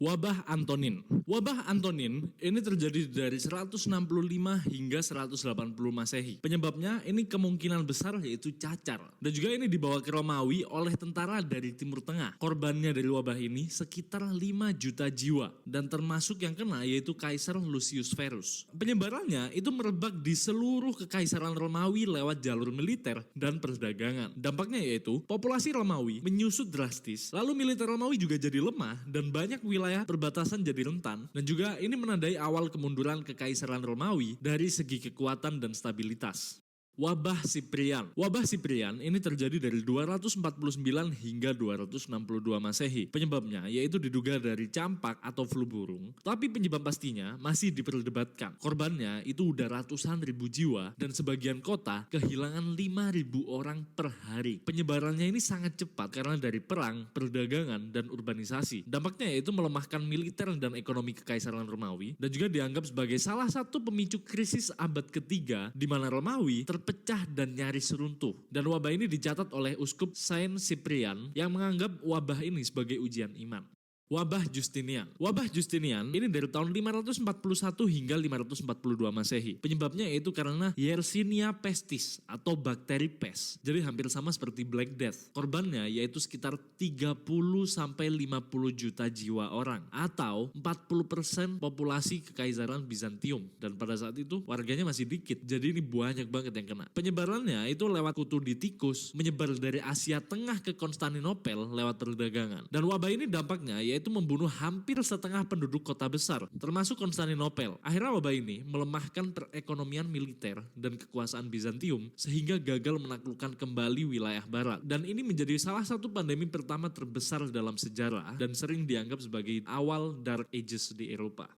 Wabah Antonin. Wabah Antonin ini terjadi dari 165 hingga 180 Masehi. Penyebabnya ini kemungkinan besar yaitu cacar. Dan juga ini dibawa ke Romawi oleh tentara dari Timur Tengah. Korbannya dari wabah ini sekitar 5 juta jiwa. Dan termasuk yang kena yaitu Kaisar Lucius Verus. Penyebarannya itu merebak di seluruh kekaisaran Romawi lewat jalur militer dan perdagangan. Dampaknya yaitu populasi Romawi menyusut drastis. Lalu militer Romawi juga jadi lemah dan banyak wilayah perbatasan jadi rentan, dan juga ini menandai awal kemunduran kekaisaran Romawi dari segi kekuatan dan stabilitas. Wabah Siprian. Wabah Siprian ini terjadi dari 249 hingga 262 Masehi. Penyebabnya yaitu diduga dari campak atau flu burung, tapi penyebab pastinya masih diperdebatkan. Korbannya itu udah ratusan ribu jiwa dan sebagian kota kehilangan 5.000 orang per hari. Penyebarannya ini sangat cepat karena dari perang, perdagangan, dan urbanisasi. Dampaknya yaitu melemahkan militer dan ekonomi kekaisaran Romawi dan juga dianggap sebagai salah satu pemicu krisis abad ketiga di mana Romawi terpecah dan nyaris runtuh. Dan wabah ini dicatat oleh Uskup Saint Cyprian yang menganggap wabah ini sebagai ujian iman. Wabah Justinian. Wabah Justinian ini dari tahun 541 hingga 542 Masehi. Penyebabnya yaitu karena Yersinia pestis atau bakteri pes. Jadi hampir sama seperti Black Death. Korbannya yaitu sekitar 30 sampai 50 juta jiwa orang atau 40% populasi kekaisaran Bizantium, dan pada saat itu warganya masih dikit. Jadi ini banyak banget yang kena. Penyebarannya itu lewat kutu di tikus, menyebar dari Asia Tengah ke Konstantinopel lewat perdagangan. Dan wabah ini dampaknya yaitu membunuh hampir setengah penduduk kota besar, termasuk Konstantinopel. Akhirnya wabah ini melemahkan perekonomian militer dan kekuasaan Bizantium sehingga gagal menaklukkan kembali wilayah barat. Dan ini menjadi salah satu pandemi pertama terbesar dalam sejarah dan sering dianggap sebagai awal Dark Ages di Eropa.